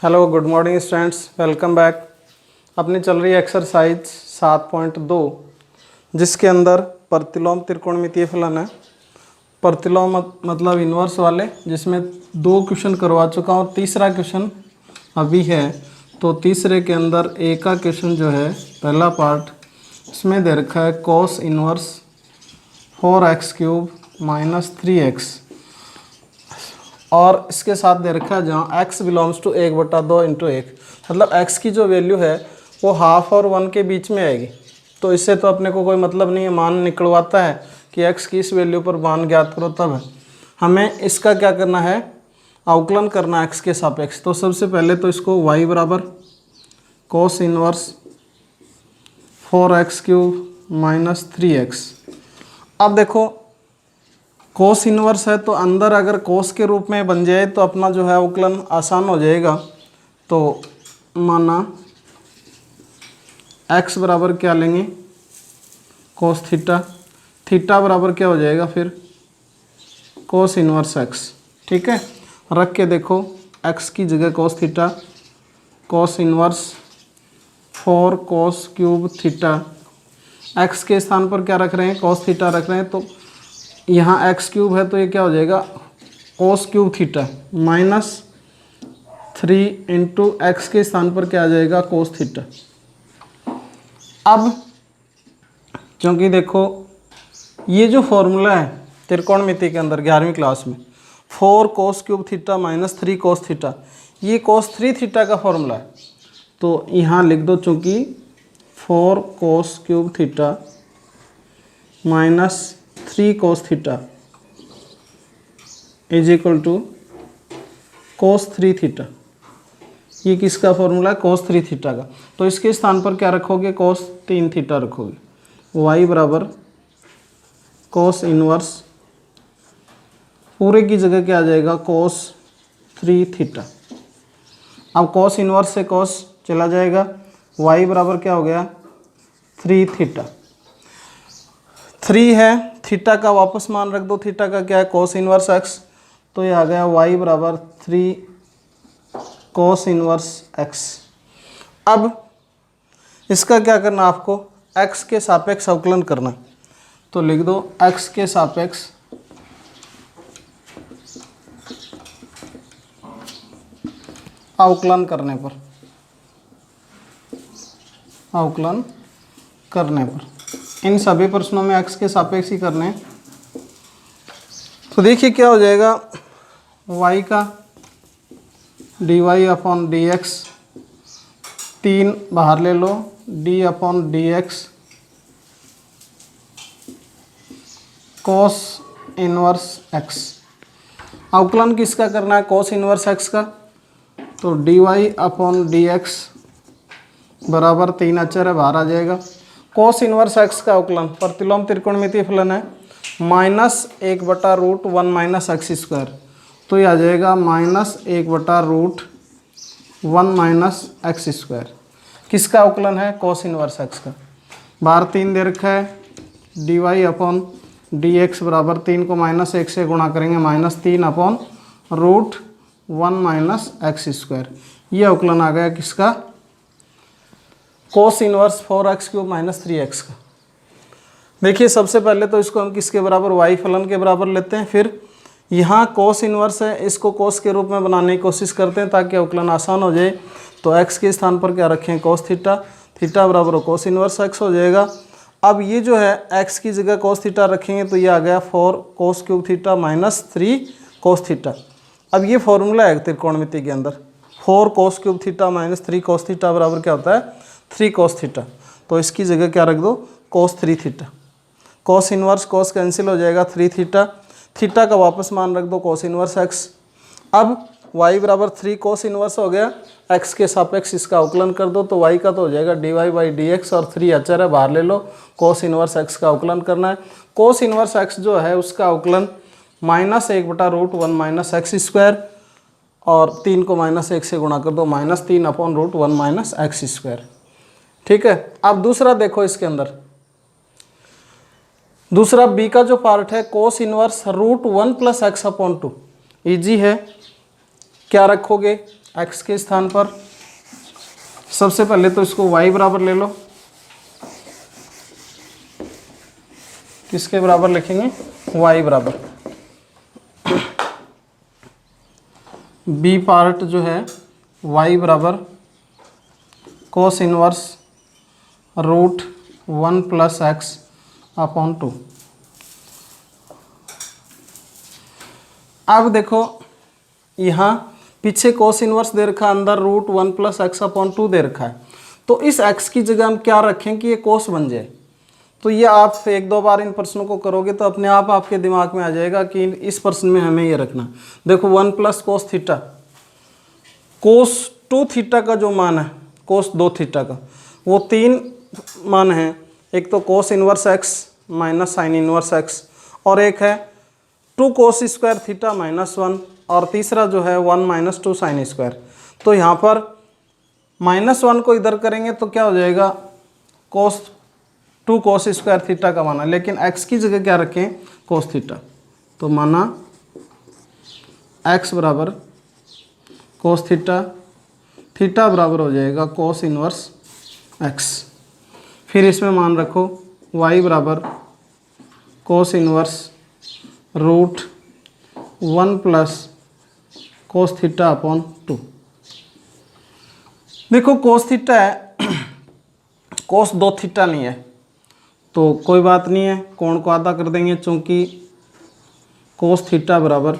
Hello good morning students, welcome back. अपनी चल रही है एक्सरसाइज 7.2 जिसके अंदर प्रतिलोम त्रिकोणमितीय फलन है। प्रतिलोम मतलब इन्वर्स वाले, जिसमें 2 क्वेश्चन करवा चुका हूँ, तीसरा क्वेश्चन अभी है। तो तीसरे के अंदर ए का क्वेश्चन जो है पहला पार्ट, इसमें दे रखा है cos इनवर्स 4x³ - 3x, और इसके साथ दे रखा है जहाँ x बिलोंग्स टू 1/2 × 1, मतलब x की जो वैल्यू है वो हाफ और 1 के बीच में आएगी। तो इससे तो अपने को कोई मतलब नहीं है, मान निकलवाता है कि x की इस वैल्यू पर मान ज्ञात करो, तब है हमें इसका क्या करना है, अवकलन करना x के सापेक्ष। तो सबसे पहले तो इसको y बराबर cos इनवर्स 4x³ - 3x। अब देखो कोस इनवर्स है तो अंदर अगर कोस के रूप में बन जाए तो अपना जो है अवकलन आसान हो जाएगा। तो माना x बराबर क्या लेंगे, कोस थीटा, थीटा बराबर क्या हो जाएगा फिर कोस इनवर्स x। ठीक है, रख के देखो x की जगह cos theta, cos inverse 4 cos³ theta, x के स्थान पर क्या रख रहे हैं, कोस थीटा रख रहे हैं। तो यहाँ x³ है तो ये क्या हो जाएगा cos³ थीटा -3 × x के स्थान पर क्या आ जाएगा कोस थीटा। अब क्योंकि देखो ये जो फॉर्मूला है त्रिकोणमिति के अंदर 11वीं क्लास में 4 cos³ थीटा - 3 cos थीटा, ये cos 3 थीटा का फॉर्मूला है। तो यहाँ लिख दो, चूँकि 4 cos³ theta - 3 cos theta is equal to cos 3 theta. ये किसका फॉर्मूला है, cos 3 थीटा का। तो इसके स्थान पर क्या रखोगे, cos 3 थीटा रखोगे। y बराबर cos इनवर्स पूरे की जगह क्या आ जाएगा cos 3 थीटा। अब cos इनवर्स से cos चला जाएगा, y बराबर क्या हो गया 3 थीटा। 3 है, थीटा का वापस मान रख दो, थीटा का क्या है cos इनवर्स x, तो ये आ गया y बराबर 3 cos इनवर्स x। अब इसका क्या करना, आपको x के सापेक्ष अवकलन करना। तो लिख दो x के सापेक्ष अवकलन करने पर, अवकलन करने पर इन सभी प्रश्नों में x के सापेक्ष ही करने हैं। तो देखिए क्या हो जाएगा, y का dy/dx, 3 बाहर ले लो, d/dx cos इनवर्स x। अवकलन किसका करना है, cos इनवर्स x का। तो dy/dx बराबर 3 अचर है, बाहर आ जाएगा। cos इनवर्स x का अवकलन प्रतिलोम त्रिकोणमितीय फलन है -1/√1 - x²। तो ये आ जाएगा -1/√1 - x²। किसका अवकलन है, cos इनवर्स x का। बाहर 3 दे रखा है, dy/dx बराबर 3 को -1 से गुणा करेंगे -3/√1 - x²। ये अवकलन आ गया किसका, cos इनवर्स 4x³ - 3x का। देखिए सबसे पहले तो इसको हम किसके बराबर, y फलन के बराबर लेते हैं। फिर यहाँ cos इनवर्स है, इसको cos के रूप में बनाने की कोशिश करते हैं ताकि अवकलन आसान हो जाए। तो x के स्थान पर क्या रखें, cos थीटा, थीटा बराबर cos इनवर्स x हो जाएगा। अब ये जो है x की जगह cos थीटा रखेंगे तो ये आ गया 4 cos³ थीटा - 3 cos थीटा। अब ये फॉर्मूला है त्रिकोणमिति के अंदर, 4 cos³ थीटा - 3 cos थीटा बराबर क्या होता है 3 cos थीटा। तो इसकी जगह क्या रख दो, cos 3 theta. cos inverse cos cancel हो जाएगा, 3 थीटा, थीटा का वापस मान रख दो cos इनवर्स x। अब y बराबर 3 cos इनवर्स हो गया, x के सापेक्ष इसका अवकलन कर दो। तो y का तो हो जाएगा dy/dx, और 3 अचर है, बाहर ले लो। cos इनवर्स x का अवकलन करना है। cos इनवर्स x जो है उसका अवकलन -1/√1 - x², और 3 को -1 से गुणा कर दो -3/√1 - x²। ठीक है, अब दूसरा देखो इसके अंदर, दूसरा बी का जो पार्ट है कोस इनवर्स √1 + x/2। इजी है, क्या रखोगे एक्स के स्थान पर सबसे पहले तो इसको y बराबर ले लो। किसके बराबर लिखेंगे? y बराबर। बी पार्ट जो है y बराबर cos inverse root 1 plus x upon 2। अब देखो यहाँ पीछे कोस इनवर्स दे रखा है, अंदर रूट 1 प्लस एक्स अपॉन 2 दे रखा है। तो इस x की जगह हम क्या रखें कि ये कोस बन जाए। तो ये आप एक दो बार इन प्रश्नों को करोगे तो अपने आप आपके दिमाग में आ जाएगा कि इस प्रश्न में हमें ये रखना। देखो 1 प्लस कोस थीटा, कोस 2 थीटा का जो मान है कोस 2 थीटा का, वो 3 मान है। एक तो cos inverse x minus sine inverse x, और एक है 2 कोस स्क्वायर थीटा माइनस 1, और तीसरा जो है 1 माइनस 2 साइन स्क्वायर। तो यहाँ पर -1 को इधर करेंगे तो क्या हो जाएगा? कोस 2 कोस स्क्वायर थीटा का माना, लेकिन x की जगह क्या रखें? Cos theta. तो माना x बराबर कोस थीटा, थीटा बराबर हो जाएगा कोस इनवर्स x। फिर इसमें मान रखो y बराबर cos inverse root 1 plus cos theta upon 2। देखो कोस थीटा है, कोस 2 थीटा नहीं है, तो कोई बात नहीं है, कोण को आधा कर देंगे। चूंकि कोस थीटा बराबर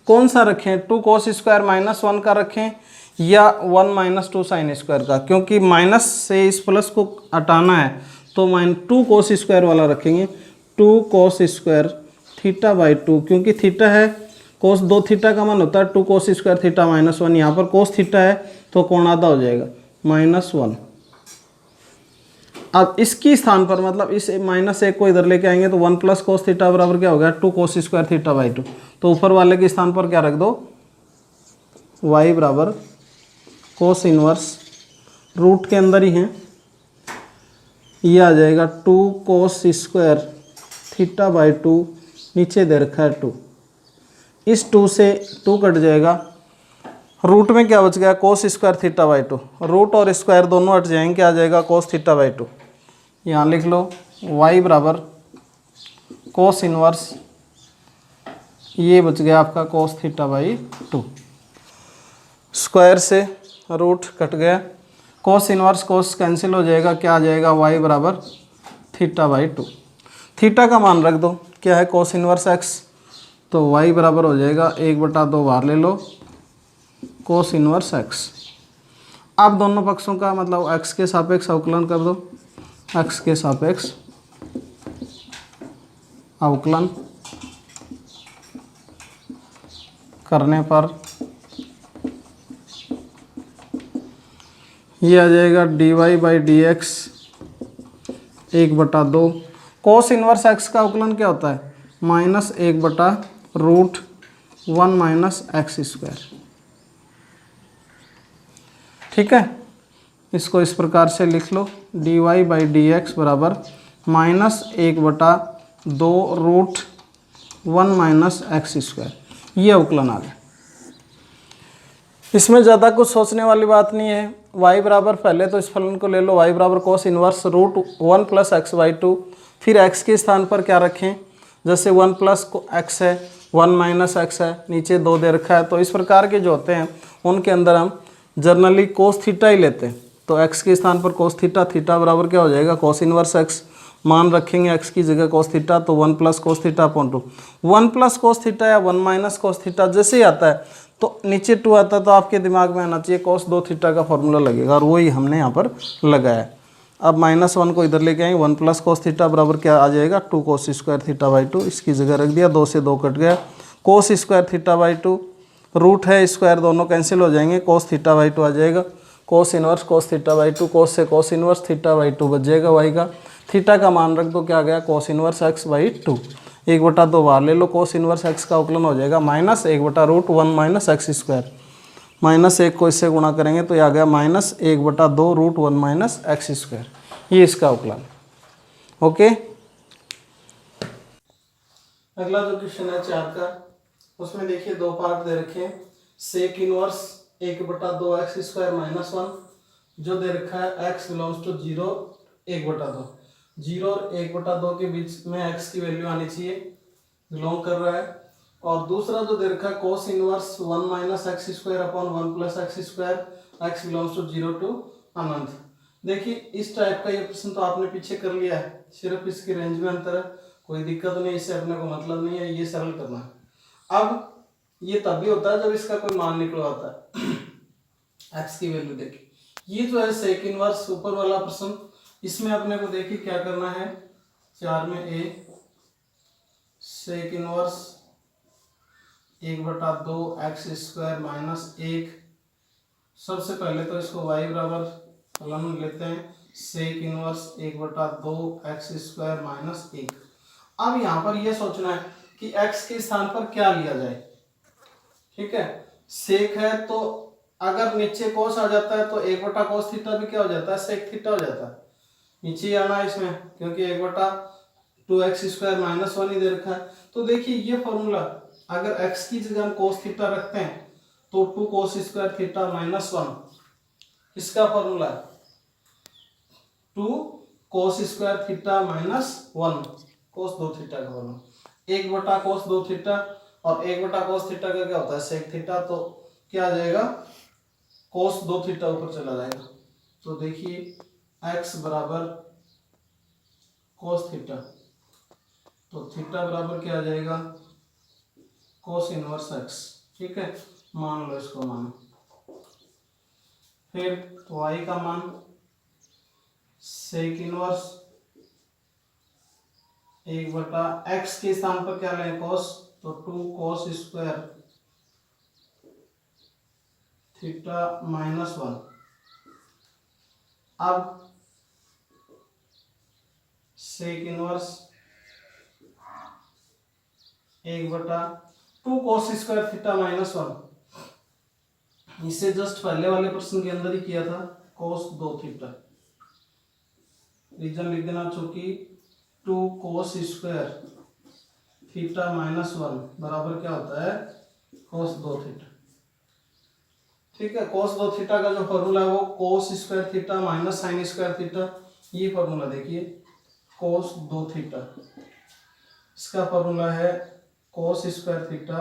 कौन सा रखें? 2 कोस स्क्वायर माइनस 1 का रखें या 1 माइनस 2 साइन स्क्वायर का? क्योंकि माइनस से इस प्लस को हटाना है तो 2 कोस स्क्वायर वाला रखेंगे। 2 कोस स्क्वायर थीटा बाई 2, क्योंकि थीटा है, कोस 2 थीटा का मान होता है 2 कोस स्क्वायर थीटा माइनस 1। यहाँ पर कोस थीटा है तो कोण आधा हो जाएगा -1। अब इसकी स्थान पर मतलब इस -1 को इधर लेके आएंगे तो 1 प्लस कोस थीटा बराबर क्या हो गया? 2 कोस स्क्वायर थीटा बाई 2। तो ऊपर वाले के स्थान पर क्या रख दो? y बराबर कोस इनवर्स रूट के अंदर ही है, ये आ जाएगा 2 कोस स्क्वायर थीटा बाई 2, नीचे दे रखा है 2। इस 2 से 2 कट जाएगा, रूट में क्या बच गया? Cos square theta by 2। Root और स्क्वायर दोनों हट जाएंगे, क्या आ जाएगा? Cos theta by 2। यहाँ लिख लो y बराबर कोस इनवर्स, ये बच गया आपका कोस थीटा बाई 2। स्क्वायर से रूट कट गया, कोस इनवर्स कोस कैंसिल हो जाएगा, क्या आ जाएगा? y बराबर थीटा बाई 2। थीटा का मान रख दो, क्या है? Cos inverse x। तो y बराबर हो जाएगा 1/2 बाहर ले लो कोस इनवर्स x। अब दोनों पक्षों का मतलब x के सापेक्ष अवकलन कर दो। x के सापेक्ष अवकलन करने पर ये आ जाएगा dy by D x 1/2। Cos inverse x का अवकलन क्या होता है? -1/√1 माइनस एक्स स्क्वायर। ठीक है, इसको इस प्रकार से लिख लो, dy बाई डी एक्स बराबर -1/2√1 माइनस एक्स स्क्वायर। ये अवकलन आ गया। इसमें ज़्यादा कुछ सोचने वाली बात नहीं है। y बराबर पहले तो इस फलन को ले लो, y बराबर cos inverse root 1 plus x by 2। फिर x के स्थान पर क्या रखें? जैसे 1 प्लस एक्स है, 1 माइनस एक्स है, नीचे 2 दे रखा है। तो इस प्रकार के जो होते हैं उनके अंदर हम जनरली कोस थीटा ही लेते हैं। तो x के स्थान पर कोस थीटा, थीटा बराबर क्या हो जाएगा? Cos inverse x। मान रखेंगे x की जगह कोस थीटा, तो 1 plus cos theta upon 2। 1 plus cos theta या 1 माइनस कोस थीटा जैसे ही आता है तो नीचे 2 आता है, तो आपके दिमाग में आना चाहिए कोस 2 थीटा का फॉर्मूला लगेगा, और वही हमने यहाँ पर लगाया। अब -1 को इधर लेके आएंगे, 1 प्लस कोस थीटा बराबर क्या आ जाएगा? 2 कोस स्क्वायर थीटा बाई 2। इसकी जगह रख दिया, 2 से 2 कट गया, cos square theta by 2, root है स्क्वायर दोनों कैंसिल हो जाएंगे, कोस थीटा बाई 2 आ जाएगा। Cos inverse cos theta by 2, cos से कोस इनवर्स थीटा बाई 2 बच जाएगा y का। थीटा का मान रख दो, क्या आ गया? Cos inverse x by 2। 1/2 बाहर ले लो, कोस इनवर्स x का अवकलन हो जाएगा -1/√1 माइनस एक्स स्क्वायर। -1 को इससे गुणा करेंगे तो ये आ गया -1/2√1 माइनस एक्स स्क्वायर। ये इसका अवकलन। ओके, अगला जो क्वेश्चन है 4 का, उसमें देखिए 2 पार्ट दे रखे हैं। सेक इनवर्स 1/2 x² माइनस 1 जो दे रखा है x बिलोंग्स टू 0 1/2। 0 और 1/2 के बीच में x की वैल्यू आनी चाहिए, बिलोंग कर रहा है। और दूसरा जो दे रखा है cos inverse 1 minus x² upon 1 plus x², x belongs to 0 to अनंत। देखिए इस टाइप का ये प्रश्न तो आपने पीछे कर लिया है, सिर्फ इसकी रेंज में अंतर है, कोई दिक्कत नहीं, इससे अपने को मतलब नहीं है, ये सरल करना है। अब ये तभी होता है जब इसका कोई मान निकलवाता है x की वैल्यू। देखिए ये जो है सेक इनवर्स ऊपर वाला प्रश्न, इसमें अपने को देखिए क्या करना है, 4 में a sec inverse 1/2 x² minus 1। सबसे पहले तो इसको y बराबर फलन लेते हैं, सेक इनवर्स 1/2 x² माइनस 1। अब यहाँ पर यह सोचना है कि x के स्थान पर क्या लिया जाए। ठीक है, सेक है तो अगर नीचे कोस आ जाता है तो 1/cos थीटा भी क्या हो जाता है, सेक थीटा हो जाता है। नीचे आना है इसमें क्योंकि 1/2 x² माइनस 1 ही दे रखा है। तो देखिए ये फॉर्मूला अगर x की जगह हम कोस थीटा रखते हैं तो 2 cos² थीटा माइनस 1 इसका फॉर्मूला है 2 cos² theta minus 1 cos 2 theta का फॉर्मूला 1/cos 2 थीटा और 1/cos थीटा का क्या होता है, सेक थीटा। तो क्या आ जाएगा, cos 2 थीटा ऊपर चला जाएगा। तो देखिए x बराबर cos थीटा, तो थीटा बराबर क्या आ जाएगा, cos इनवर्स x। ठीक है, मान लो इसको मान। फिर y का मान सेक इनवर्स 1/x के स्थान पर क्या लें, cos, तो 2 cos² थीटा माइनस 1। अब सेक इनवर्स 1/2 cos² थीटा माइनस 1, इसे जस्ट पहले वाले प्रश्न के अंदर ही किया था, cos 2 थीटा। रीजन लिख देना, चूंकि 2 cos² थीटा माइनस 1 बराबर क्या होता है, cos 2 थीटा। ठीक है, cos 2 थीटा का जो फॉर्मूला है वो cos² theta minus sin² theta, ये फॉर्मूला देखिए cos 2 थीटा, इसका फॉर्मूला है cos² theta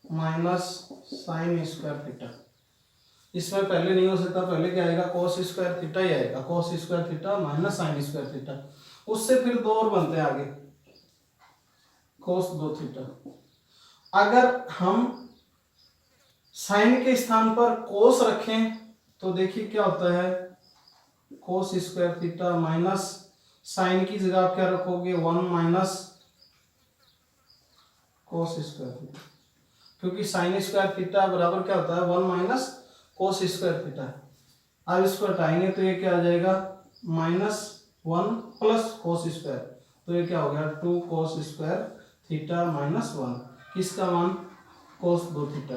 minus sin² theta. इसमें पहले नहीं हो सकता, पहले क्या आएगा, cos² थीटा ही आएगा, cos² theta minus sin² theta. उससे फिर दो और बनते हैं आगे, cos 2 थीटा। अगर हम साइन के स्थान पर कोस रखें तो देखिए क्या होता है, cos² थीटा माइनस साइन की जगह आप क्या रखोगे, 1 माइनस cos² थीटा, क्योंकि sin² थीटा बराबर क्या होता है, 1 माइनस cos² थीटा। अब इसको हटाएंगे तो ये क्या आ जाएगा, -1 प्लस cos², तो ये क्या हो गया, 2 cos² थीटा माइनस 1। किसका मान, cos 2 थीटा।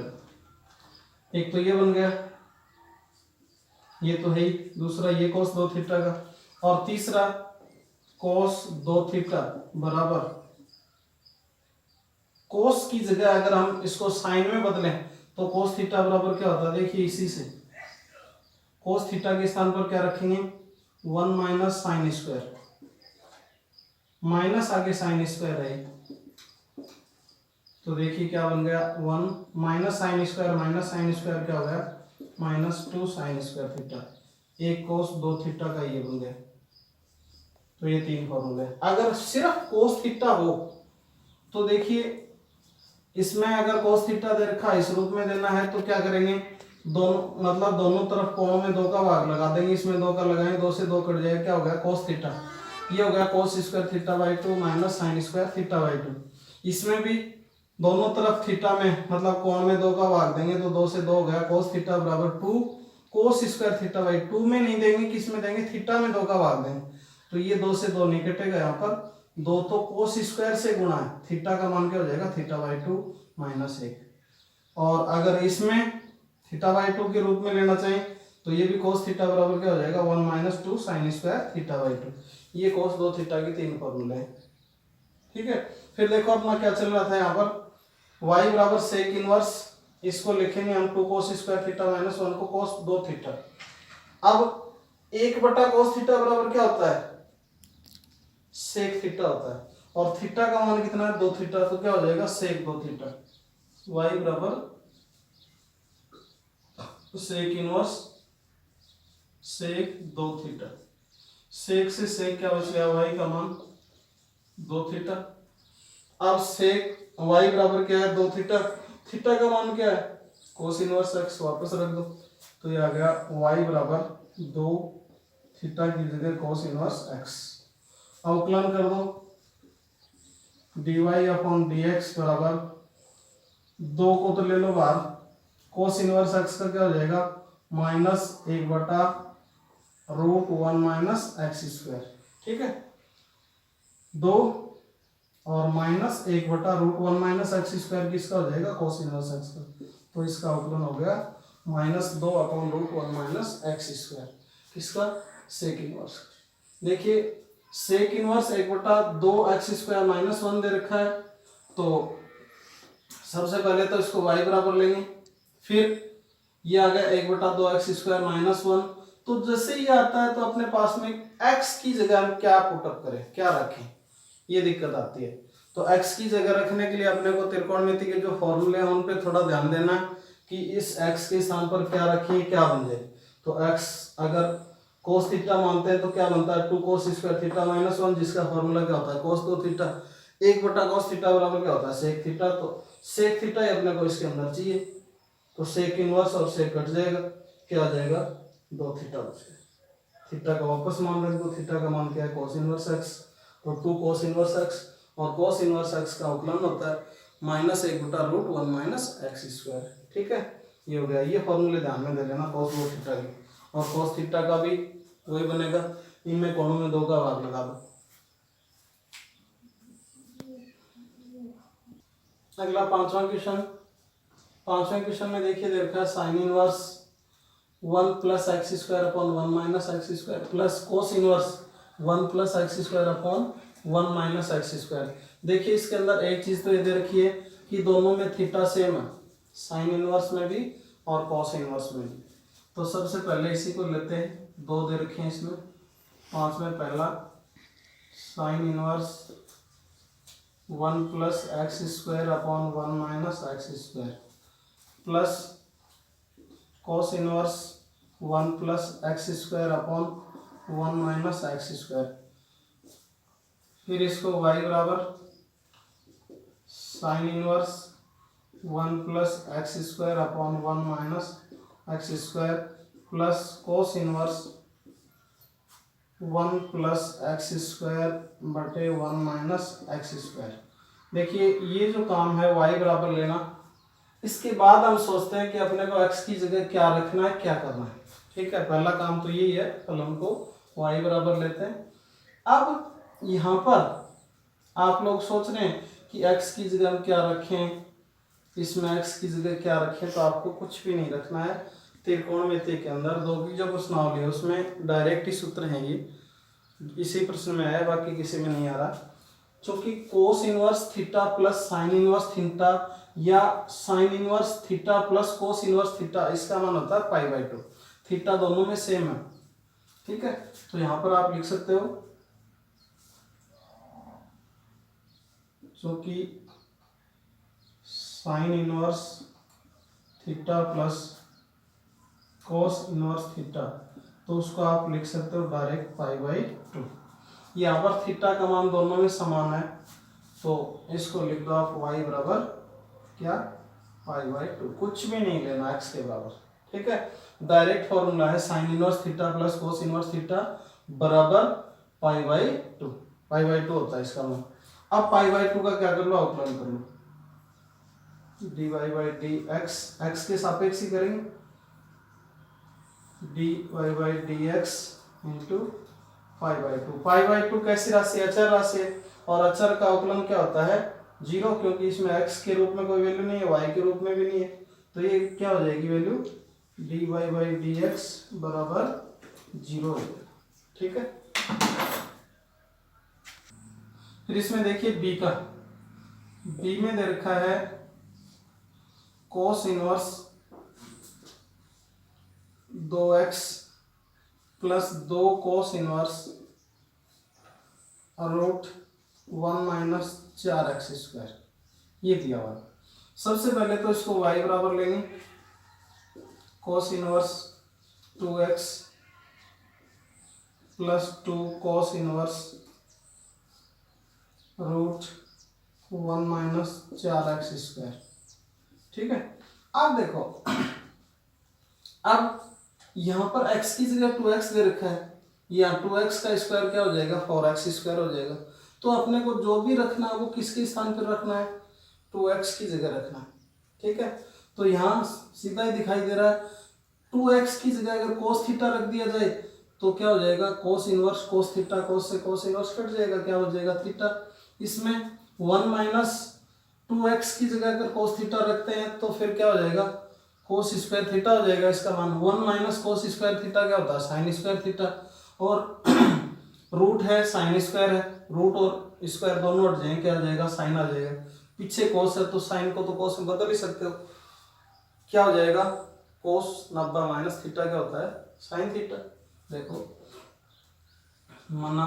एक तो ये बन गया, ये तो है ही, दूसरा ये cos 2 थीटा का, और तीसरा cos 2 थीटा बराबर cos की जगह अगर हम इसको साइन में बदलें तो cos थीटा बराबर क्या होता है, देखिए इसी से cos थीटा के स्थान पर क्या रखेंगे, 1 माइनस sin², माइनस आगे sin² है, तो देखिए क्या बन गया, 1 माइनस sin² क्या हो गया, -2 sin² थीटा। एक cos 2 थीटा का ये बन गया। तो ये तीन फॉर्मूले। अगर सिर्फ cos थीटा हो तो देखिए इसमें अगर cos थीटा दे रखा इस रूप में देना है तो क्या करेंगे, दोनों मतलब दोनों तरफ कोणों में 2 का भाग लगा देंगे, इसमें 2 का लगाएंगे, 2 से 2 कट जाएगा, क्या हो गया, cos थीटा। ये हो गया cos² theta by 2 minus sin² theta by 2। इसमें भी दोनों तरफ थीटा में मतलब कोण में 2 का भाग देंगे तो 2 से 2 हो गया, cos थीटा बराबर 2 cos² थीटा बाई 2 में नहीं देंगे, किस में देंगे, थीटा में 2 का भाग देंगे, तो ये 2 से 2 नहीं कटेगा, यहाँ पर 2 तो cos² से गुणा है, थीटा का मान क्या हो जाएगा, थीटा बाई 2 माइनस 1। और अगर इसमें थीटा बाई 2 के रूप में लेना चाहिए तो ये भी cos थीटा बराबर क्या हो जाएगा, 1 माइनस 2 sin² थीटा बाई 2। ये cos 2 थीटा की तीन फॉर्मूले हैं। ठीक है, फिर देखो अपना क्या चल रहा था यहाँ पर, y बराबर सेक इनवर्स इसको लिखेंगे हम 2 cos स्क्वायर थीटा माइनस 1 को cos 2 थीटा। अब 1/cos थीटा बराबर क्या होता है, सेक थीटा होता है, और थीटा का मान कितना है 2 थीटा, तो क्या हो जाएगा सेक 2 थीटा। y बराबर सेक इनवर्स सेक 2 थीटा। सेक से सेक क्या बच गया, y का मान 2 थीटा। अब सेक y बराबर क्या है 2 थीटा, थीटा का मान क्या है कोस इनवर्स x, वापस रख दो तो ये आ गया y बराबर 2 थीटा की जगह कोस इनवर्स x। अवकलन कर दो, dy अपॉन dx बराबर 2 को तो ले लो बाहर, कोस इनवर्स x का क्या हो जाएगा -1/√1 माइनस एक्स स्क्वायर। ठीक है, 2 और -1/√1 माइनस एक्स स्क्वायर किसका हो जाएगा कोस इनवर्स x का, तो इसका अवकलन हो गया -2/√1 माइनस एक्स स्क्वायर, किसका सेक इनवर्स। देखिए sec inverse 1/2 x square minus 1 दे रखा है, तो सबसे पहले तो इसको y बराबर लेंगे, फिर ये आ गया 1/2 एक्स स्क्वायर माइनस 1। तो जैसे ये आता है तो अपने पास में x की जगह हम क्या पुटअप करें, क्या रखें, ये दिक्कत आती है। तो x की जगह रखने के लिए अपने को त्रिकोणमिति के जो फॉर्मूले हैं उन पे थोड़ा ध्यान देना है कि इस x के स्थान पर क्या रखें, क्या बन जाए। तो x अगर cos थीटा मानते हैं तो क्या बनता है 2 cos स्क्वायर थीटा माइनस 1, जिसका फॉर्मूला क्या होता है cos 2 थीटा। 1/cos थीटा बराबर क्या होता है सेक थीटा, तो सेक थीटा ही अपने को इसके अंदर चाहिए, तो सेक इनवर्स और सेक कट जाएगा, क्या आ जाएगा 2 थीटा बच गया। थीटा का वापस मान रख दो, थीटा का मान क्या है cos इनवर्स x, तो 2 cos इनवर्स x, और cos इनवर्स x का अवकलन होता है -1/√1 माइनस एक्स स्क्वायर। ठीक है, ये हो गया। ये फॉर्मूले ध्यान में दे लेना cos 2 थीटा की, और cos थीटा का भी वही बनेगा, इनमें कोणों में 2 का भाग लगा दो। अगला पांचवा क्वेश्चन में देखिए दे रखा है sine inverse 1 plus x square upon 1 minus x square plus cos inverse 1 plus x square upon 1 minus x square. देखिए इसके अंदर एक चीज तो ये दे रखी है कि दोनों में थीटा सेम है, साइन इनवर्स में भी और कॉस इनवर्स में भी। तो सबसे पहले इसी को लेते हैं, 2 दे रखे हैं इसमें, 5 में पहला sine inverse 1 plus x square upon 1 minus x square plus cos inverse 1 plus x square upon 1 minus x square. फिर इसको y बराबर sine inverse 1 plus x square upon 1 minus x square plus cos inverse 1 plus x square बटे 1 minus x square. देखिए ये जो काम है y बराबर लेना, इसके बाद हम सोचते हैं कि अपने को x की जगह क्या रखना है, क्या करना है। ठीक है, पहला काम तो यही है, फलन को y बराबर लेते हैं। अब यहाँ पर आप लोग सोच रहे हैं कि x की जगह हम क्या रखें, इसमें x की जगह क्या रखें, तो आपको कुछ भी नहीं रखना है। त्रिकोणमिति के अंदर 2 की जो प्रश्नावली है उसमें डायरेक्ट ही सूत्र हैं, ये इसी प्रश्न में आया, बाकी किसी में नहीं आ रहा। क्योंकि cos inverse theta plus sine inverse theta या sine inverse theta plus cos inverse theta, इसका मान होता है π/2। थीटा दोनों में सेम है। ठीक है, तो यहां पर आप लिख सकते हो क्योंकि sign inverse theta plus cos inverse theta, तो उसको आप लिख सकते हो डायरेक्ट π/2। यहाँ पर थीटा का मान दोनों में समान है, तो इसको लिख दो आप y बराबर क्या π/2, कुछ भी नहीं लेना x के बराबर। ठीक है, डायरेक्ट फॉर्मूला है sign inverse theta plus cos inverse theta बराबर π/2। π/2 होता है इसका मान। अब π/2 का क्या कर लो, अवकलन कर लो, dy/dx, x के सापेक्ष ही करेंगे, dy/dx इंटू π/2। π/2 कैसी राशि, अचर राशि है, और अचर का अवकलन क्या होता है 0, क्योंकि इसमें x के रूप में कोई वैल्यू नहीं है, y के रूप में भी नहीं है, तो ये क्या हो जाएगी वैल्यू dy/dx बराबर 0 हो जाएगा। ठीक है, फिर इसमें देखिए b में दे रखा है cos inverse 2x plus 2 cos inverse root 1 minus 4x², ये दिया हुआ है। सबसे पहले तो इसको y बराबर लेंगे cos inverse 2x plus 2 cos inverse root 1 minus 4x²। ठीक है, अब देखो, अब यहाँ पर x की जगह 2x दे रखा है, या 2x का स्क्वायर क्या हो जाएगा 4x² हो जाएगा। तो अपने को जो भी रखना है वो किसके स्थान पर रखना है, 2x की जगह रखना है। ठीक है, तो यहाँ सीधा ही दिखाई दे रहा है 2x की जगह अगर cos थीटा रख दिया जाए तो क्या हो जाएगा cos inverse cos theta, cos से cos इनवर्स कट जाएगा, क्या हो जाएगा थीटा। इसमें 1 माइनस 2x की जगह अगर cos थीटा रखते हैं तो फिर क्या हो जाएगा cos² थीटा हो जाएगा। इसका मान 1 माइनस cos² थीटा क्या होता है sin² थीटा, और रूट है sin² है, रूट और स्क्वायर दोनों हट जाएंगे, क्या हो जाएगा साइन आ जाएगा। पीछे cos है तो साइन को तो cos में बदल ही सकते हो, क्या हो जाएगा cos 90 माइनस थीटा क्या होता है sin थीटा। देखो माना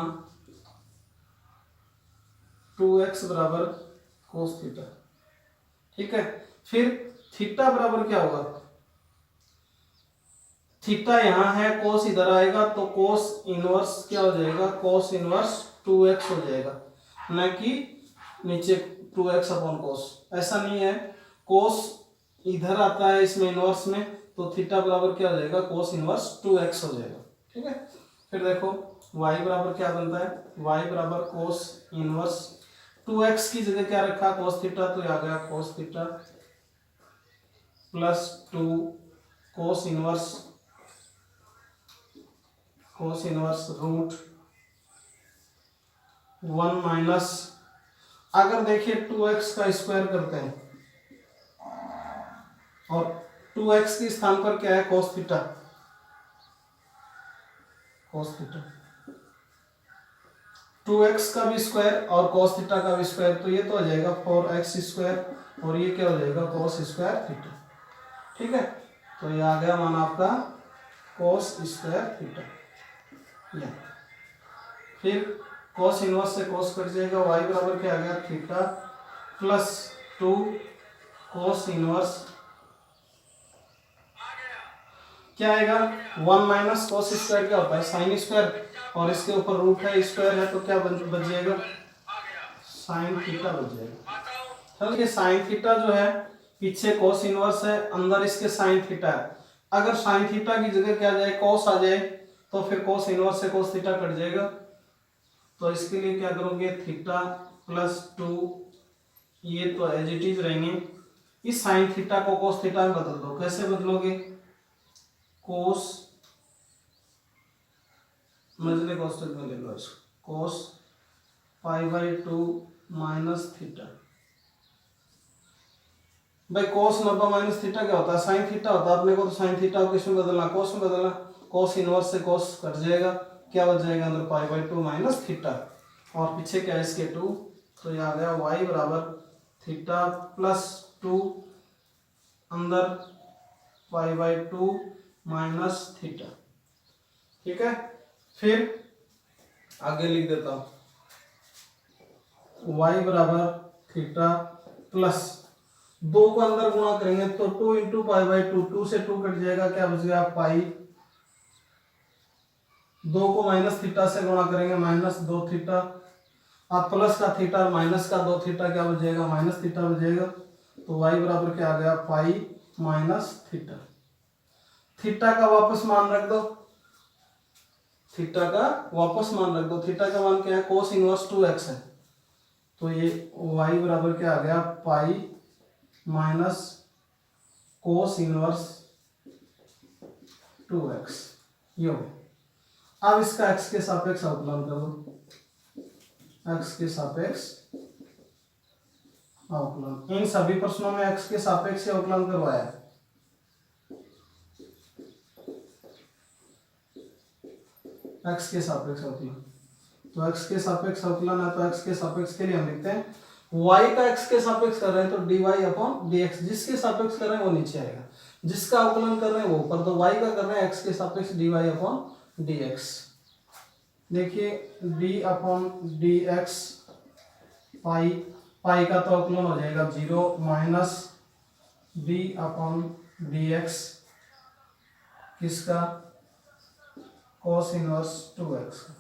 2x बराबर cos थीटा। ठीक है, फिर थीटा बराबर क्या होगा, थीटा यहाँ है cos इधर आएगा तो cos इनवर्स क्या हो जाएगा cos इनवर्स 2x हो जाएगा, न कि नीचे 2x अपॉन cos। ऐसा नहीं है, cos इधर आता है इसमें इनवर्स में तो थीटा बराबर क्या हो जाएगा cos इनवर्स 2x हो जाएगा। ठीक है, फिर देखो y बराबर क्या बनता है, y बराबर cos इनवर्स 2x की जगह क्या रखा cos थीटा, तो आ गया cos theta plus 2 cos inverse root 1 minus, अगर देखिए 2x का स्क्वायर करते हैं और 2x के स्थान पर क्या है cos theta, cos theta 2x का भी स्क्वायर और cos थीटा का भी स्क्वायर, तो ये तो आ जाएगा 4x² और ये क्या हो जाएगा cos² थीटा। ठीक है, तो ये आ गया मान आपका cos² थीटा। या फिर cos इनवर्स से cos कट जाएगा, y बराबर क्या आ गया थीटा प्लस 2 cos इनवर्स क्या आएगा 1 माइनस cos² क्या होता है sin², और इसके ऊपर रूट है स्क्वायर है तो क्या बच जाएगा sin थीटा बच जाएगा। चलिए sin थीटा जो है पीछे cos इनवर्स है, अंदर इसके sin थीटा है, अगर sin थीटा की जगह क्या आ जाए cos आ जाए तो फिर cos इनवर्स से cos थीटा कट जाएगा। तो इसके लिए क्या करोगे थीटा प्लस 2, ये तो एज इट इज रहेंगे, इस sin थीटा को cos थीटा में बदल दो। कैसे बदलोगे, cos मजले कोष्टक में ले लो इसको, cos π/2 माइनस थीटा। भाई cos 90 माइनस थीटा क्या होता है sin थीटा होता है, अपने को तो sin थीटा को किसमें बदलना cos में बदलना, cos इनवर्स से cos कट जाएगा, क्या बच जाएगा अंदर π/2 माइनस थीटा, और पीछे क्या है इसके 2, तो ये आ गया y बराबर थीटा प्लस 2 अंदर π/2 माइनस थीटा। ठीक है, फिर आगे लिख देता हूं y बराबर थीटा प्लस 2 को अंदर गुणा करेंगे तो 2 इंटू π/2, 2 से 2 कट जाएगा, क्या बच गया पाई, 2 को माइनस थीटा से गुणा करेंगे माइनस 2 थीटा, अब प्लस का थीटा माइनस का 2 थीटा क्या बच जाएगा माइनस थीटा बच जाएगा। तो y बराबर क्या आ गया पाई माइनस थीटा। थीटा का वापस मान रख दो, थीटा का वापस मान रख दो, थीटा का मान क्या है cos इनवर्स 2x है, तो ये y बराबर क्या आ गया pi minus cos inverse 2x, ये हो। अब इसका x के सापेक्ष अवकलन कर दो, x के सापेक्ष अवकलन, इन सभी प्रश्नों में x के सापेक्ष अवकलन करवाया है। x के सापेक्ष अवकलन, तो x के सापेक्ष अवकलन है तो x के सापेक्ष के लिए हम लिखते हैं y का x के सापेक्ष कर रहे हैं तो dy अपॉन dx, जिसके सापेक्ष कर रहे हैं वो नीचे आएगा, जिसका अवकलन कर रहे हैं वो ऊपर, तो y का कर रहे हैं x के सापेक्ष dy अपॉन dx। देखिए d अपॉन dx पाई, पाई का तो अवकलन हो जाएगा 0 माइनस d अपॉन dx किसका, cos इनवर्स 2x का,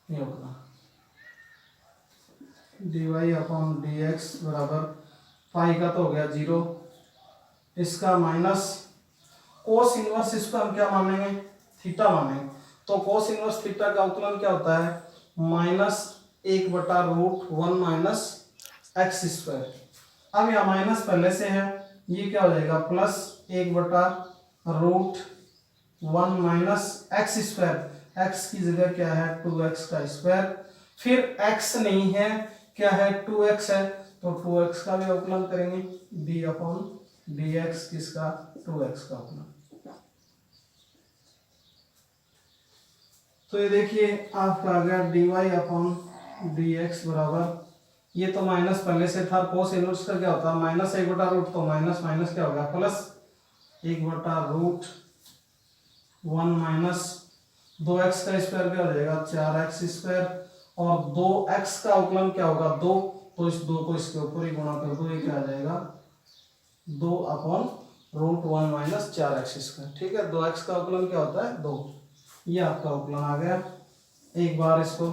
ये होगा dy अपॉन dx बराबर पाई का तो हो गया 0, इसका माइनस cos इनवर्स, इसको हम क्या मानेंगे, थीटा मानेंगे, तो cos इनवर्स थीटा का अवकलन क्या होता है, माइनस 1/√1 माइनस एक्स स्क्वायर। अब यहाँ माइनस पहले से है, ये क्या हो जाएगा plus 1/√1 minus x square, x की जगह क्या है 2x का स्क्वायर, फिर x नहीं है क्या है 2x है, तो 2x का भी अवकलन करेंगे, d अपॉन dx किसका 2x का अवकलन। तो ये देखिए आपका आ गया dy अपॉन dx बराबर, ये तो माइनस पहले से था, कोस इनवर्स का क्या होता है माइनस 1/√, तो माइनस माइनस क्या होगा प्लस 1/√1 माइनस 2x का स्क्वायर क्या हो जाएगा 4x स्क्वायर, और 2x का अवकलन क्या होगा 2, तो इस 2 को इसके ऊपर ही गुणा कर दो, ये क्या आ जाएगा 2 अपॉन √1 माइनस 4x स्क्वायर। ठीक है, 2x का अवकलन क्या होता है 2, ये आपका अवकलन आ गया। एक बार इसको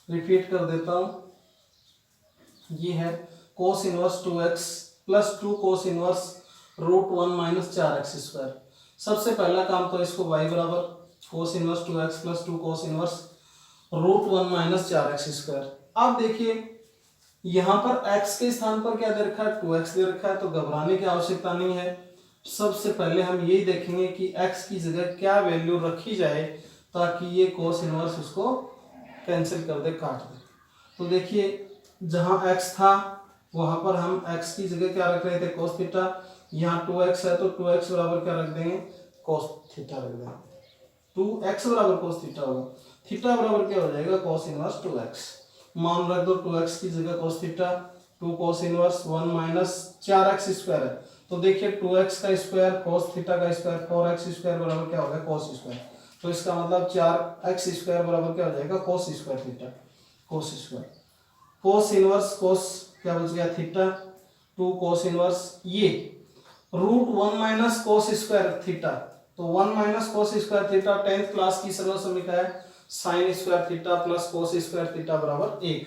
रिपीट कर देता हूं, ये है cos inverse 2x plus 2 cos inverse √1 minus 4x square. सबसे पहला काम तो इसको y बराबर cos inverse 2x plus 2 cos inverse √1 minus 4x square. अब देखिए यहाँ पर x के स्थान पर क्या दे रखा है 2x दे रखा है, तो घबराने की आवश्यकता नहीं है। सबसे पहले हम यही देखेंगे कि x की जगह क्या वैल्यू रखी जाए ताकि ये कोस इनवर्स उसको कैंसिल कर दे, काट दे। तो देखिए जहाँ x था वहां पर हम x की जगह क्या रख रहे थे cos थीटा, यहाँ 2x है तो 2x बराबर क्या रख देंगे cos थीटा रख देंगे, 2x बराबर cos थीटा होगा, थीटा बराबर क्या हो जाएगा cos इनवर्स 2x, मान रख दो 2x की जगह cos theta, 2 cos inverse 1 minus 4x square है, तो देखिए 2x का स्क्वायर cos थीटा का स्क्वायर 4x स्क्वायर बराबर क्या होगा cos स्क्वायर, तो इसका मतलब 4x स्क्वायर बराबर क्या हो जाएगा cos square theta, cos square cos inverse cos क्या बच गया थीटा, 2 cos इनवर्स ये √1 माइनस cos स्क्वायर थीटा, तो 1 minus cos square theta 10th class की सर्वसमीका है sin square theta plus cos square theta बराबर 1।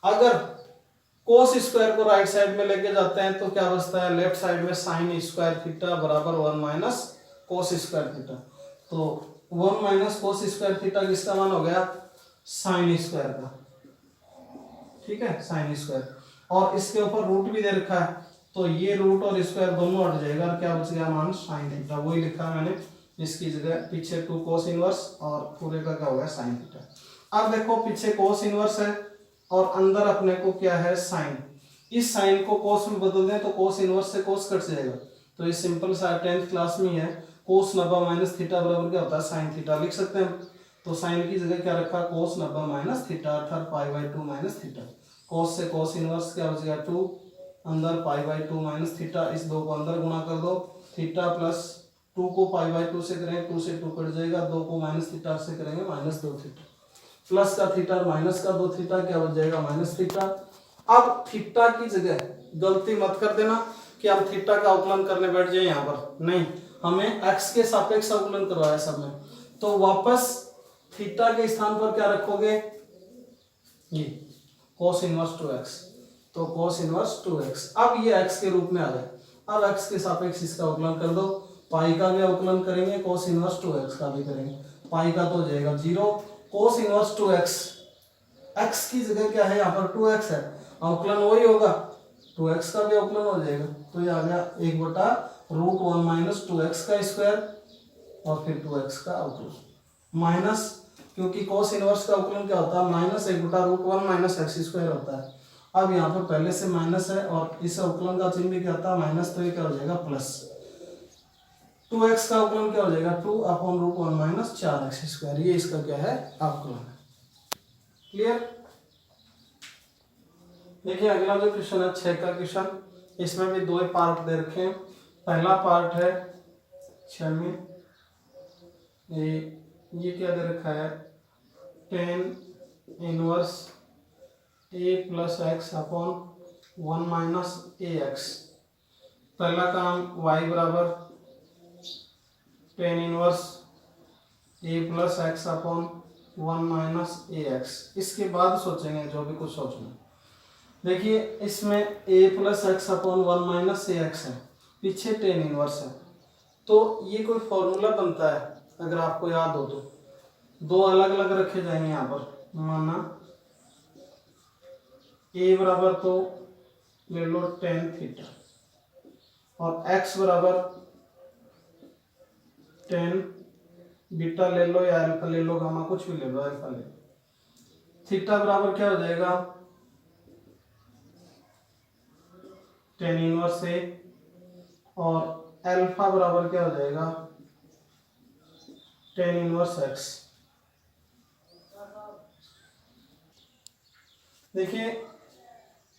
अगर cos स्क्वायर को राइट साइड में लेके जाते हैं तो क्या बचता है लेफ्ट साइड में sin स्क्वायर थीटा बराबर 1 माइनस cos स्क्वायर थीटा, तो 1 माइनस cos स्क्वायर थीटा किसका मान हो गया sin स्क्वायर का, ठीक है sin स्क्वायर, और इसके ऊपर रूट भी दे रखा है तो ये रूट और स्क्वायर दोनों हट जाएगा और क्या बच गया मान sin थीटा, वही लिखा है मैंने इसकी जगह, पीछे 2 cos इनवर्स और पूरे का क्या होगा sin थीटा। अब देखो पीछे cos इनवर्स है और अंदर अपने को क्या है sin, इस sin को cos में बदल दें तो cos इनवर्स से cos कट जाएगा, तो ये सिंपल सा 10th क्लास में ही है, cos 90 माइनस थीटा बराबर क्या होता है sin थीटा, लिख सकते हैं। तो sin की जगह क्या रखा cos 90 माइनस थीटा अर्थात π/2 माइनस थीटा, cos से cos इनवर्स क्या बच गया 2, अंदर π/2 माइनस थीटा, इस 2 को अंदर गुणा कर दो, थीटा प्लस 2 को π/2 से करेंगे 2 से 2 कट जाएगा, 2 को माइनस थीटा से करेंगे माइनस 2 थीटा, प्लस का थीटा माइनस का 2 थीटा क्या बच जाएगा माइनस थीटा। अब थीटा की जगह गलती मत कर देना कि हम थीटा का अवकलन करने बैठ जाए, यहाँ पर नहीं, हमें x के सापेक्ष अवकलन करवाया सब में, तो वापस थीटा के स्थान पर क्या रखोगे ये cos इनवर्स 2x, तो cos इनवर्स 2x, अब ये x के रूप में आ जाए, अब x के सापेक्ष इसका अवकलन कर दो, पाई का भी अवकलन करेंगे cos इनवर्स 2x का भी करेंगे, पाई का तो हो जाएगा 0, cos इनवर्स 2x, x की जगह क्या है यहाँ पर 2x है, अवकलन वही होगा 2x का भी अवकलन हो जाएगा, तो ये आ गया 1/√1 माइनस 2x का स्क्वायर और फिर 2x का अवकलन माइनस, क्योंकि cos इनवर्स का अवकलन क्या होता है माइनस 1/√1 माइनस x स्क्वायर होता है। अब यहाँ पर पहले से माइनस है और इस अवकलन का चिन्ह भी क्या होता है माइनस, तो ये क्या हो जाएगा प्लस, 2x का अवकलन क्या हो जाएगा 2/√1 माइनस 4x स्क्वायर, ये इसका क्या है अवकलन है। क्लियर। देखिए अगला जो क्वेश्चन है 6 का क्वेश्चन, इसमें भी दो पार्ट दे रखे हैं। पहला पार्ट है 6 में ये क्या दे रखा है, टेन इनवर्स ए प्लस एक्स अपॉन 1 माइनस ए एक्स। पहला काम y बराबर टेन इनवर्स ए प्लस एक्स अपॉन 1 माइनस ए एक्स। इसके बाद सोचेंगे जो भी कुछ सोचना। देखिए इसमें a plus x upon 1 minus A x है, पीछे टेन इनवर्स है, तो ये कोई फॉर्मूला बनता है अगर आपको याद हो तो। दो अलग अलग रखे जाएंगे यहाँ पर, माना a बराबर तो ले लो टेन थीटा और x बराबर टेन बीटा ले लो या अल्फा ले लो, गामा कुछ भी ले लो, अल्फा ले लो। थीटा बराबर क्या हो जाएगा, टेन इनवर्स ए, और अल्फा बराबर क्या हो जाएगा, टेन इनवर्स एक्स। देखिए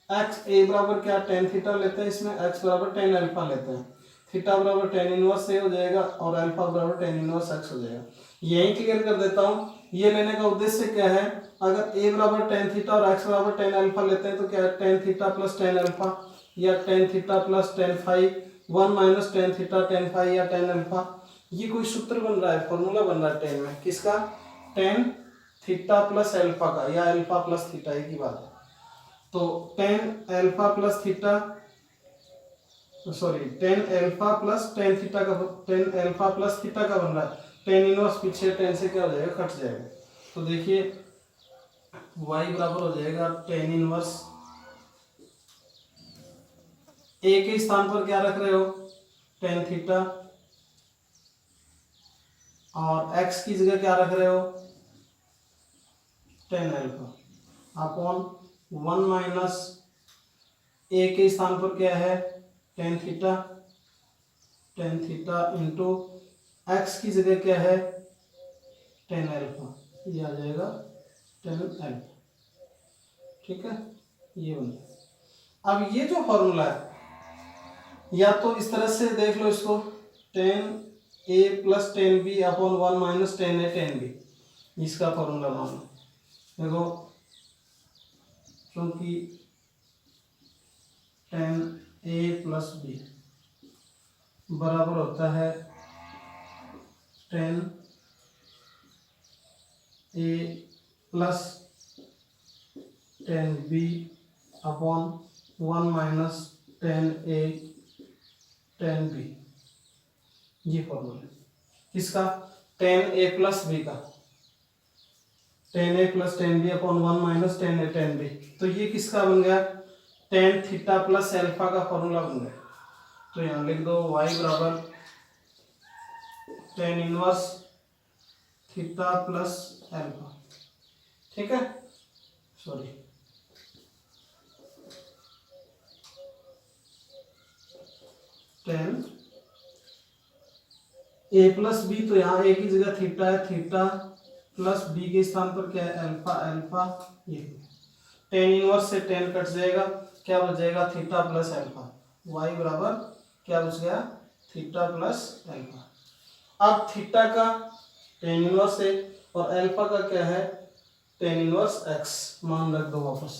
एक्स ए बराबर क्या टेन थीटा लेते हैं, इसमें एक्स बराबर टेन अल्फा लेते हैं। थीटा बराबर टेन इनवर्स ए हो जाएगा और अल्फा बराबर टेन इनवर्स एक्स हो जाएगा। यही क्लियर कर देता हूँ। ये लेने का उद्देश्य क्या है, अगर ए बराबर टेन थीटा और एक्स बराबर टेन अल्फा लेते हैं तो क्या है, tan theta plus tan alpha या tan theta plus tan phi, 1 minus tan theta tan phi या टेन अल्फा। ये कोई सूत्र बन रहा है, फॉर्मूला बन रहा है टेन में, किसका, टेन थीटा प्लस अल्फा का या अल्फा प्लस थीटा, एक ही बात है। तो tan alpha plus theta, sorry tan alpha plus tan theta का, टेन अल्फा प्लस थीटा का बन रहा है, टेन इनवर्स पीछे टेन से क्या हो जाएगा, कट जाएगा। तो देखिए y बराबर हो जाएगा टेन इनवर्स, ए के स्थान पर क्या रख रहे हो, टेन थीटा, और x की जगह क्या रख रहे हो, टेन अल्फा अपॉन 1 माइनस ए के स्थान पर क्या है, tan theta, tan theta into x की जगह क्या है, टेन अल्फा, ये आ जाएगा टेन अल्फा। ठीक है, ये बन गया। अब ये जो फॉर्मूला है, या तो इस तरह से देख लो इसको, टेन ए plus tan B upon 1 minus tan ए टेन बी, इसका फॉर्मूला मान लो। देखो क्योंकि टेन ए प्लस बी बराबर होता है टेन ए plus tan B upon 1 minus tan ए टेन बी। ये फॉर्मूला किसका, टेन ए प्लस बी का, टेन ए plus tan B upon 1 minus tan ए टेन बी। तो ये किसका बन गया, टेन थीटा प्लस अल्फा का फॉर्मूला बन गया। तो यहाँ लिख दो y बराबर tan inverse theta plus alpha. ठीक है, सॉरी टेन ए प्लस बी, तो यहाँ ए की जगह थीटा है, थीटा प्लस बी के स्थान पर क्या है, अल्फा, अल्फा। ये टेन इनवर्स से टेन कट जाएगा, क्या बच जाएगा, थीटा प्लस अल्फा। y बराबर क्या बच गया, थीटा प्लस अल्फा। अब थीटा का टेन इनवर्स है और अल्फा का क्या है, टेन इनवर्स एक्स, मान रख दो वापस।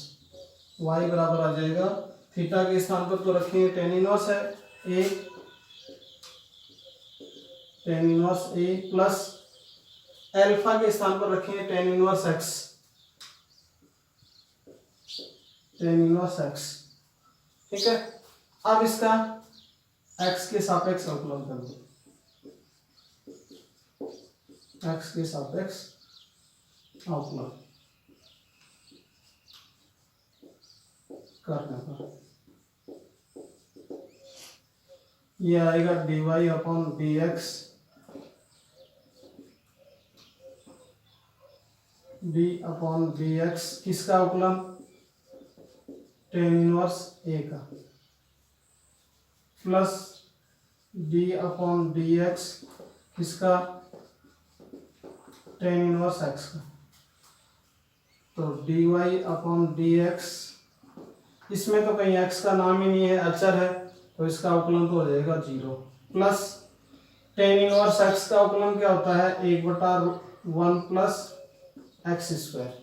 y बराबर आ जाएगा, थीटा के स्थान पर तो रखेंगे टेन इनवर्स है ए, टेन इनवर्स ए प्लस अल्फा के स्थान पर रखेंगे ten inverse x, ten inverse x. ठीक है, अब इसका एक्स के सापेक्ष अवकलन कर दो, एक्स के सापेक्ष अवकलन करने पर ये आएगा d y upon d x, d upon d x, किसका अवकलन, टेन इनवर्स ए का, plus d upon d x, किसका, टेन इनवर्स एक्स का। तो d y upon d x इसमें तो कहीं x का नाम ही नहीं है, अचर है, तो इसका अवकलन तो हो जाएगा 0 प्लस टेन इनवर्स x का अवकलन क्या होता है 1/1 प्लस एक्स स्क्वायर,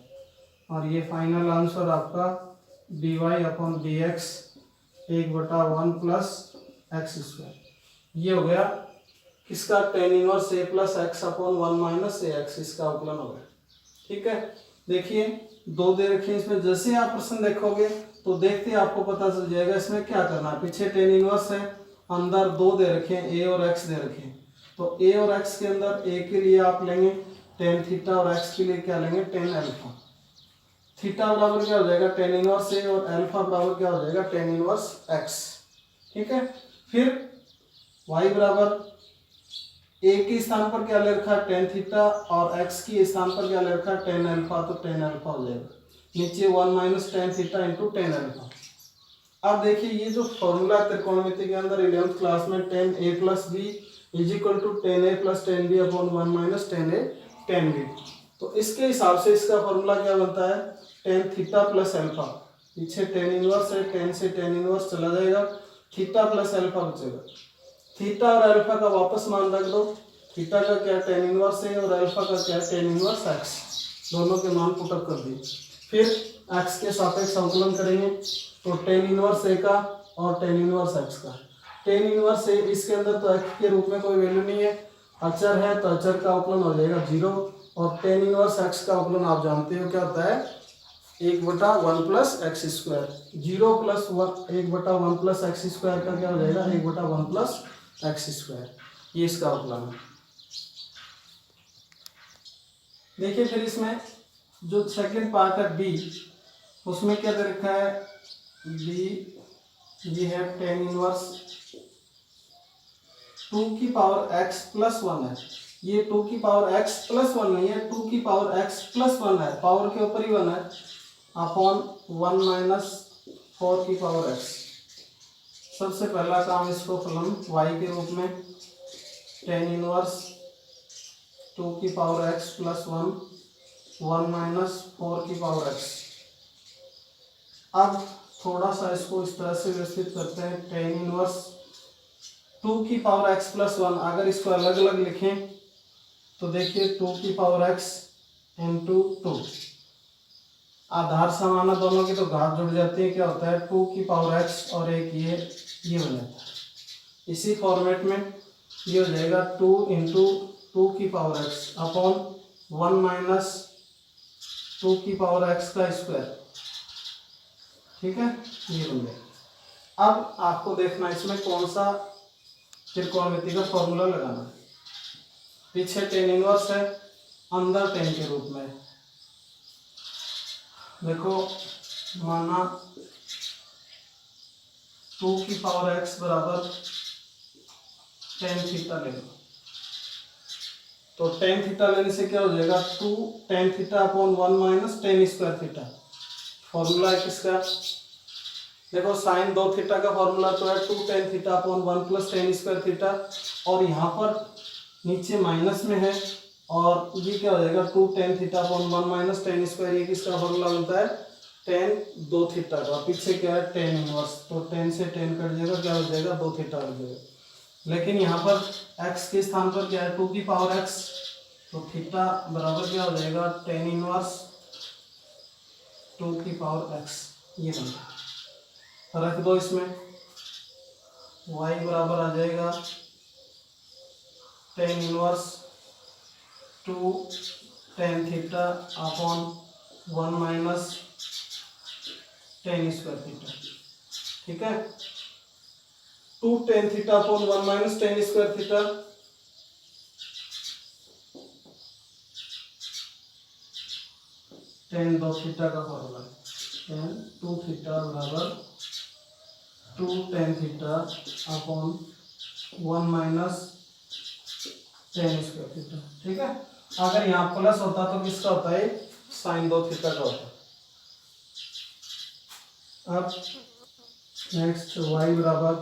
और ये फाइनल आंसर आपका dy/dx 1/1 प्लस एक्स स्क्वायर, ये हो गया किसका tan inverse a plus x upon 1 minus A x, इसका अवकलन हो गया। ठीक है, देखिए दो दे रखे इसमें, जैसे आप प्रश्न देखोगे तो देखते ही आपको पता चल जाएगा इसमें क्या करना है। पीछे टेन इनवर्स है, अंदर दो दे रखे हैं a और x दे रखे हैं, तो a और x के अंदर a के लिए आप लेंगे टेन थीटा और x के लिए क्या लेंगे टेन अल्फा। थीटा बराबर क्या हो जाएगा टेन इनवर्स a और अल्फा बराबर क्या हो जाएगा टेन इनवर्स x। ठीक है, फिर y बराबर a के स्थान पर क्या ले रखा है टेन थीटा और x के स्थान पर क्या ले रखा है टेन अल्फा, तो टेन अल्फा हो जाएगा, नीचे 1 minus tan theta into tan alpha. अब देखिए ये जो फॉर्मूला त्रिकोणमिति के अंदर 11th क्लास में tan A plus b is equal to tan A plus tan B upon 1 minus tan A tan B, तो इसके हिसाब से इसका फॉर्मूला क्या बनता है टेन थीटा प्लस अल्फा, पीछे टेन इनवर्स है, टेन से टेन इनवर्स चला जाएगा, थीटा प्लस अल्फा बचेगा, थीटा और अल्फा का वापस मान रख दो, थीटा का क्या टेन इनवर्स है और अल्फा का क्या टेन इनवर्स एक्स, दोनों के मान पुटअप कर दिए, फिर एक्स के सापेक्ष अवकलन करेंगे, तो टेन इनवर्स ए का और टेन इनवर्स एक्स का, टेन इनवर्स ए इसके अंदर तो एक्स के रूप में कोई वैल्यू नहीं है, अचर है, तो अचर का अवकलन हो जाएगा 0, और टेन इनवर्स एक्स का अवकलन आप जानते हो क्या होता है 1/1 plus x square, 0 plus 1/1 plus x square का क्या हो जाएगा 1/1 प्लस एक्स स्क्वायर, ये इसका अवकलन है। देखिए फिर इसमें जो सेकंड पार्ट है बी, उसमें क्या दे रखा है बी, ये है टेन इनवर्स 2 की पावर x प्लस 1 है, ये 2 की पावर x प्लस 1 नहीं है, 2 की पावर x प्लस 1 है, पावर के ऊपर ही 1 है, अपॉन 1 माइनस 4 की पावर x। सबसे पहला काम इसको फलन y के रूप में टेन इनवर्स 2 की पावर x प्लस 1 माइनस 4 की पावर x। अब थोड़ा सा इसको इस तरह से व्यवस्थित करते हैं, टेन इनवर्स 2 की पावर x प्लस 1, अगर इसको अलग अलग लिखें तो देखिए 2 की पावर x इंटू 2, आधार समान है दोनों की तो घात जुड़ जाती है, क्या होता है 2 की पावर x और एक ये हो जाता है। इसी फॉर्मेट में ये हो जाएगा 2 इंटू 2 की पावर x अपॉन 1 माइनस 2 की पावर x का स्क्वायर। ठीक है, ये बन गया। अब आपको देखना इसमें कौन सा त्रिकोणमिति का फॉर्मूला लगाना है, पीछे टेन इनवर्स है, अंदर टेन के रूप में, देखो माना 2 की पावर x बराबर टेन थीटा ले लो, तो टेन थीटा लेने से क्या हो जाएगा 2 tan theta upon 1 minus ten square theta. Formula है किसका, देखो साइन 2 थीटा का फॉर्मूला तो है 2 tan theta upon 1 plus ten square theta, और यहाँ पर नीचे माइनस में है, और ये क्या हो जाएगा 2 tan theta upon 1 minus ten square, ये किसका फॉर्मूला बनता है टेन 2 थीटा का, पीछे क्या है टेन इनवर्स, तो टेन से टेन कट जाएगा, क्या हो जाएगा 2 थीटा हो जाएगा, लेकिन यहाँ पर x के स्थान पर क्या है 2 की पावर x, तो थीटा बराबर क्या हो जाएगा टेन इनवर्स 2 की पावर x, ये बनता है। रख दो इसमें, y बराबर आ जाएगा tan inverse 2 tan theta upon 1 minus ten square theta. ठीक है, 2 tan theta upon 1 minus ten square theta, ten 2 theta का फॉर्मूला है, टेन 2 थीटा बराबर 2 tan theta upon 1 minus ten square theta. ठीक है, अगर यहाँ प्लस होता तो किसका होता है साइन 2 थीटा का होता। अब नेक्स्ट y बराबर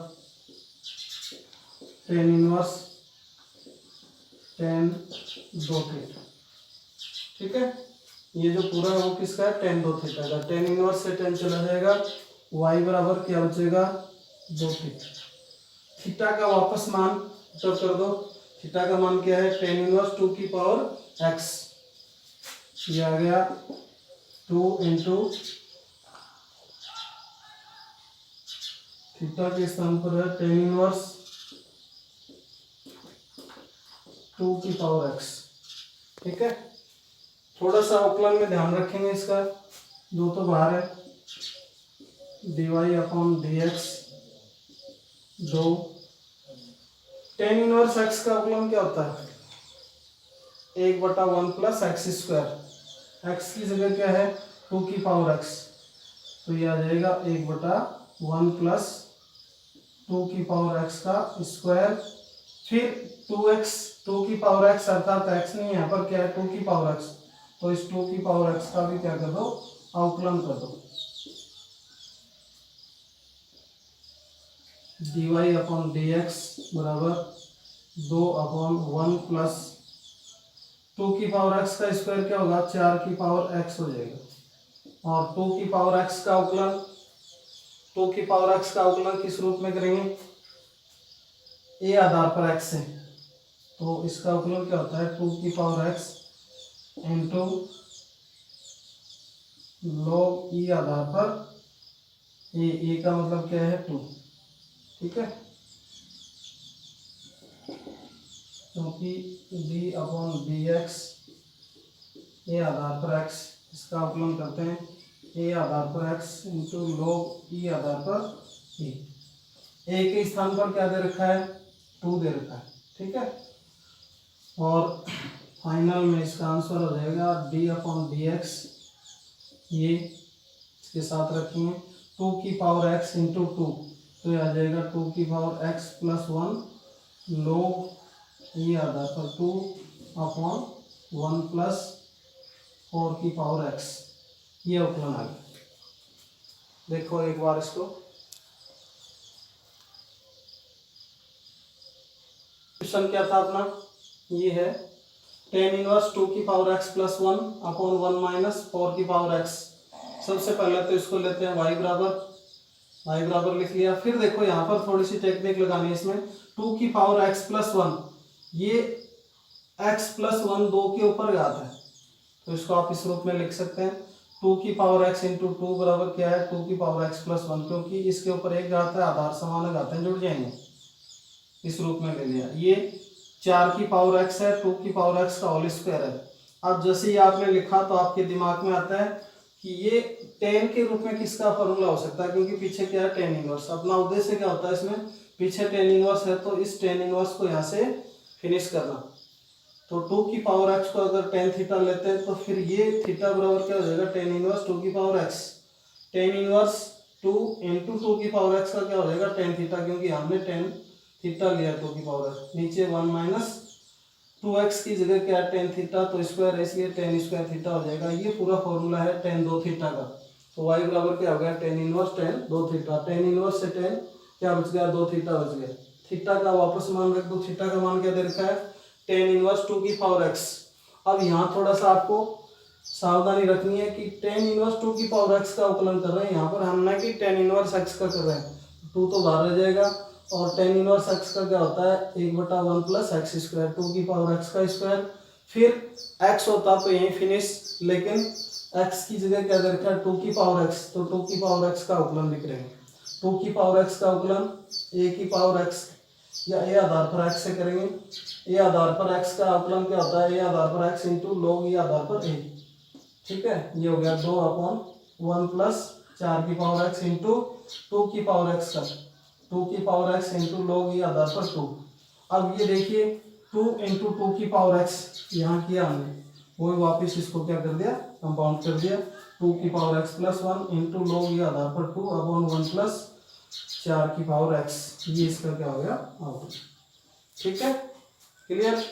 टेन इनवर्स टेन 2 थीटा। ठीक है, ये जो पूरा है वो किसका है टेन 2 थीटा का, टेन इनवर्स से टेन चला जाएगा, y बराबर क्या बचेगा 2 थीटा। थीटा का वापस मान पुट कर दो। थीटा का मान क्या है tan इनवर्स 2 की पावर x, ये आ गया 2 इंटू थीटा के स्थान पर है tan इनवर्स 2 की पावर x। ठीक है, थोड़ा सा अवकलन में ध्यान रखेंगे इसका, 2 तो बाहर है, dy upon dx 2। tan inverse x का अवकलन क्या होता है 1/1 प्लस एक्स स्क्वायर। x की जगह क्या है 2 की पावर x, तो ये आ जाएगा 1/1 प्लस 2 की पावर x का स्क्वायर, फिर 2x 2 की पावर x अर्थात x नहीं यहाँ पर क्या है 2 की पावर x, तो इस 2 की पावर x का भी क्या कर दो अवकलन कर दो। dy अपॉन dx बराबर 2/1 प्लस 2 की पावर x का स्क्वायर क्या होगा 4 की पावर x हो जाएगा, और 2 की पावर x का अवकलन 2 की पावर x का अवकलन किस रूप में करेंगे a आधार पर x से, तो इसका अवकलन क्या होता है 2 की power x into log e आधार पर a का मतलब क्या है 2। ठीक है, क्योंकि d अपॉन dx a आधार पर x, इसका अवकलन करते हैं a आधार पर x इंटू log e आधार पर e। a के स्थान पर क्या दे रखा है 2 दे रखा है। ठीक है, और फाइनल में इसका आंसर हो जाएगा d अपॉन dx, ये इसके साथ रखेंगे 2 की पावर x इंटू 2, तो ये आ जाएगा 2 की power x plus 1 log e आधार पर 2 अपॉन 1 प्लस 4 की पावर x, ये अवकलन आ गया। देखो एक बार इसको, क्वेश्चन क्या था अपना, ये है tan इनवर्स 2 की power x plus 1 upon 1 minus 4 की पावर x। सबसे पहले तो इसको लेते हैं y बराबर लिख लिया। फिर देखो यहाँ पर थोड़ी सी टेक्निक लगानी है इसमें, 2 की पावर x प्लस 1, ये x प्लस 1 2 के ऊपर घात है, तो इसको आप इस रूप में लिख सकते हैं 2 की पावर x इंटू 2 बराबर क्या है 2 की पावर x प्लस 1, क्योंकि इसके ऊपर एक घात है, आधार समान घातें जुड़ जाएंगे, इस रूप में ले लिया। ये 4 की पावर x है, 2 की पावर x का होल स्क्वायर है। अब जैसे ही आपने लिखा तो आपके दिमाग में आता है कि ये tan के रूप में किसका फॉर्मूला हो सकता है, क्योंकि पीछे क्या है tan इनवर्स। अपना उद्देश्य क्या होता है इसमें, पीछे tan इनवर्स है तो इस tan इनवर्स को यहाँ से फिनिश करना। तो 2 की पावर x को अगर tan थीटा लेते हैं तो फिर ये थीटा बराबर क्या हो जाएगा tan इनवर्स 2 की power x। tan inverse 2 into 2 की पावर x का क्या हो जाएगा tan थीटा, क्योंकि हमने tan थीटा लिया 2 की पावर x। नीचे 1 माइनस 2x की जगह क्या है tan थीटा, तो स्क्वायर है इसलिए tan स्क्वायर थीटा हो जाएगा। ये पूरा फॉर्मूला है tan 2 थीटा का। तो y बराबर क्या हो गया tan inverse tan 2 theta. tan inverse से tan क्या बच गया 2 थीटा बच गया। थीटा का वापस मान रख दो, थीटा का मान क्या दे रखा है tan इनवर्स 2 की पावर x। अब यहाँ थोड़ा सा आपको सावधानी रखनी है कि tan इनवर्स 2 की पावर x का अवकलन कर रहे हैं, यहाँ पर हम ना कि tan इनवर्स x का कर रहे हैं, 2 तो बाहर रह जाएगा, और tan इनवर्स x का क्या होता है 1/1 प्लस एक्स स्क्वायर, 2 की पावर x का स्क्वायर, फिर x होता तो यहीं फिनिश, लेकिन x की जगह क्या दे रखा है 2 की पावर x, तो 2 की पावर x का अवकलन लिख रहे हैं। 2 की पावर x का अवकलन a की पावर x या a आधार पर x से करेंगे। a आधार पर x का अवकलन क्या होता है a आधार पर x इंटू log e आधार पर a। ठीक है, ये हो गया 2/1 प्लस 4 की पावर x इंटू 2 की पावर x का 2 की power x into log e आधार पर 2। अब ये देखिए 2 इंटू 2 की पावर x यहाँ किया हमने, वही वापस इसको क्या कर दिया कंपाउंड कर दिया, 2 की power x plus 1 into log e आधार पर 2/1 प्लस 4 की पावर x, ये इसका क्या हो गया आउटपुट। ठीक है, क्लियर।